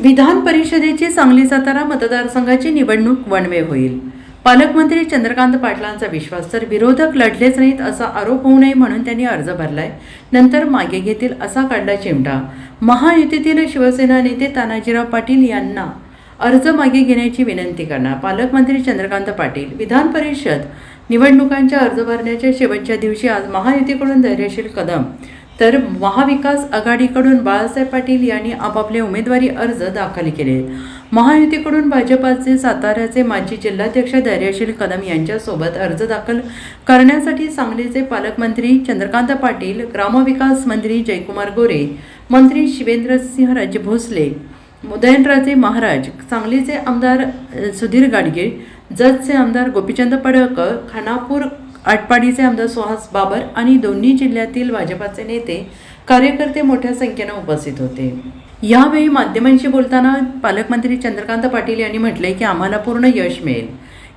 विधान परिषदेची सांगली सातारा मतदारसंघाची निवडणूक वनवे होईल. पालकमंत्री चंद्रकांत पाटलांचा विश्वास, तर विरोधक लढलेच नाहीत असा आरोप होऊ नये म्हणून त्यांनी अर्ज भरलाय, नंतर मागे घेतील असा काढला चिमटा. महायुतीतील शिवसेना नेते तानाजीराव पाटील यांना अर्ज मागे घेण्याची विनंती करणार. पालकमंत्री चंद्रकांत पाटील विधान परिषद निवडणुकांच्या अर्ज भरण्याच्या शेवटच्या दिवशी आज महायुतीकडून धैर्यशील कदम तर महाविकास आघाडीकडून बाळासाहेब पाटील यांनी आपापले उमेदवारी अर्ज दाखल केले. महायुतीकडून भाजपाचे साताऱ्याचे माजी जिल्हाध्यक्ष धैर्यशील कदम यांच्यासोबत अर्ज दाखल करण्यासाठी सांगलीचे पालकमंत्री चंद्रकांत पाटील, ग्रामविकास मंत्री जयकुमार गोरे, मंत्री शिवेंद्रसिंहराजे भोसले, उदयनराजे महाराज, सांगलीचे आमदार सुधीर गाडगीळ, जतचे आमदार गोपीचंद पडळकर, खानापूर आटपाडीचे आमदार सुहास बाबर आणि दोन्ही जिल्ह्यातील भाजपाचे नेते कार्यकर्ते मोठ्या संख्येने उपस्थित होते. यावेळी माध्यमांशी बोलताना पालकमंत्री चंद्रकांत पाटील यांनी म्हटले की आम्हाला पूर्ण यश मिळेल.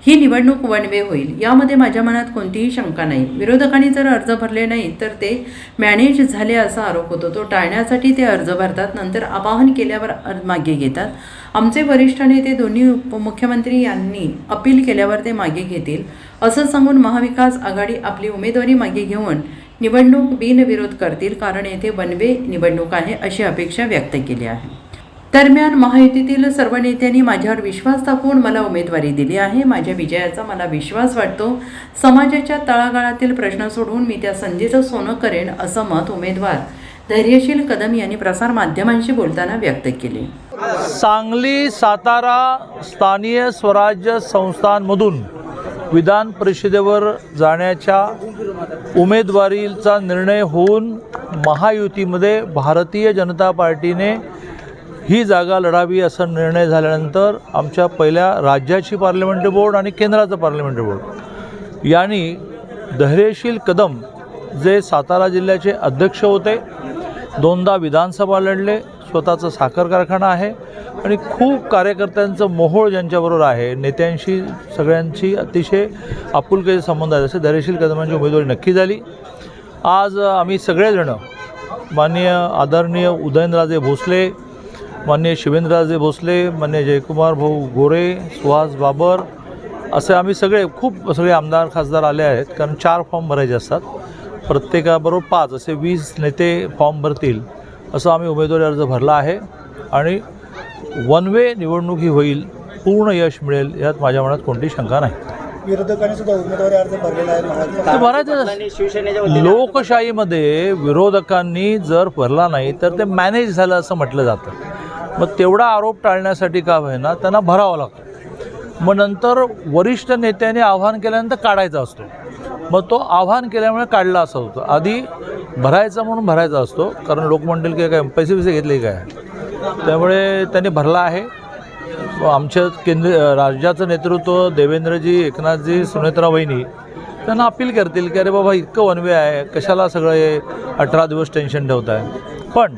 ही निवडणूक वन वे होईल, यामध्ये माझ्या मनात कोणतीही शंका नाही. विरोधकांनी जर अर्ज भरले नाही तर ते मॅनेज झाले असा आरोप होतो. तो टाळण्यासाठी ते अर्ज भरतात, नंतर आवाहन केल्यावर मागे घेतात. आमचे वरिष्ठ नेते दोन्ही उपमुख्यमंत्री यांनी अपील केल्यावर ते मागे घेतील असं सांगून महाविकास आघाडी आपली उमेदवारी मागे घेऊन निवडणूक बिनविरोध करतील, कारण येथे वनवे निवडणूक आहे अशी अपेक्षा व्यक्त केली आहे. दरम्यान महायुतीतील सर्व नेत्यांनी माझ्यावर विश्वास दाखवून मला उमेदवारी दिली आहे. माझ्या विजयाचा मला विश्वास वाटतो. समाजाच्या तळागाळातील प्रश्न सोडवून मी त्या संधीचं सोनं करेन असं मत उमेदवार धैर्यशील कदम यांनी प्रसार माध्यमांशी बोलताना व्यक्त केले. सांगली सातारा स्थानीय स्वराज्य संस्थांमधून विधान परिषदेवर जाण्याच्या उमेदवारीचा निर्णय होऊन महायुतीमध्ये भारतीय जनता पार्टीने ही जागा लढावी असा निर्णय झाल्यानंतर आमच्या पहिल्या राज्याची पार्लमेंटरी बोर्ड आणि केंद्राचं पार्लमेंटरी बोर्ड यांनी धैर्यशील कदम जे सातारा जिल्ह्याचे अध्यक्ष होते, दोनदा विधानसभा लढले, स्वतःचा साखर कारखाना आहे आणि खूप कार्यकर्त्यांचं मोहोळ ज्यांच्याबरोबर आहे, नेत्यांशी सगळ्यांची अतिशय आपुलकीचे संबंध आहेत, असे धैर्यशील कदमांची उमेदवारी नक्की झाली. आज आम्ही सगळेजणं माननीय आदरणीय उदयनराजे भोसले, माननीय शिवेंद्रराजे भोसले, माननीय जयकुमार भाऊ गोरे, सुहास बाबर असे आम्ही सगळे आमदार खासदार आले आहेत, कारण 4 फॉर्म भरायचे असतात. प्रत्येकाबरोबर 5 असे 20 नेते फॉर्म भरतील असं आम्ही उमेदवारी अर्ज भरला आहे आणि वन वे निवडणूक ही होईल, पूर्ण यश मिळेल यात माझ्या मनात कोणतीही शंका नाही. विरोधकांनी सुद्धा उमेदवारी अर्ज भरलेला आहे. भरायचं लोकशाहीमध्ये विरोधकांनी जर भरला नाही तर ते मॅनेज झालं असं म्हटलं जातं. मग तेवढा आरोप टाळण्यासाठी का होईना त्यांना भरावं लागतं. मग नंतर वरिष्ठ नेत्याने आव्हान केल्यानंतर काढायचा असतो, मग तो आव्हान केल्यामुळे काढला असं होतं. आधी भरायचा म्हणून भरायचा असतो, कारण लोक म्हणतील की काय पैसे घेतले काय, त्यामुळे त्यांनी भरला आहे. आमच्या राज्याचं नेतृत्व देवेंद्रजी, एकनाथजी, सुनेत्रा वहिनी त्यांना अपील करतील की अरे बाबा इतकं वनवे आहे, कशाला सगळं हे 18 दिवस टेन्शन ठेवत आहे. पण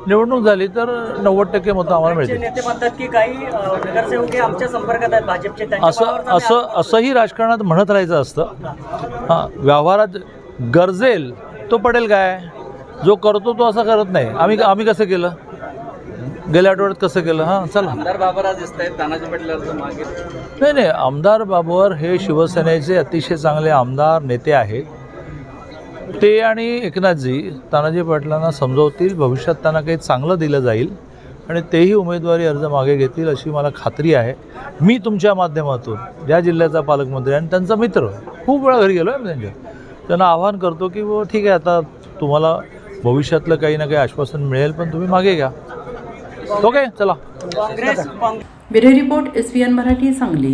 निवडणूक झाली तर 90% मतं आम्हाला मिळतील. नेते म्हणतात की काही नगरसेवक आमच्या संपर्कात आहेत भाजपचे, असंही राजकारणात म्हणत राहायचं असतं. हां, व्यवहारात गरजेल तो पडेल काय, जो करतो तो असं करत नाही. आम्ही कसं केलं, गेल्या आठवड्यात कसं केलं. हां, चला. आमदार बाबर आज दिसत आहेत, तानाजी पाटील अर्ज मागे. नाही, आमदार बाबर हे शिवसेनेचे अतिशय चांगले आमदार नेते आहेत. ते आणि एकनाथजी तानाजी पाटलांना समजवतील, भविष्यात त्यांना काही चांगलं दिलं जाईल आणि तेही उमेदवारी अर्ज मागे घेतील अशी मला खात्री आहे. मी तुमच्या माध्यमातून या जिल्ह्याचा पालकमंत्री आणि त्यांचा मित्र खूप वेळा घरी गेलो आहे, त्यांना आवाहन करतो की ठीक आहे, आता तुम्हाला भविष्यातलं काही ना काही आश्वासन मिळेल, पण तुम्ही मागे घ्या. ओके, चला. Bureau report SVN Marathi, Sangli.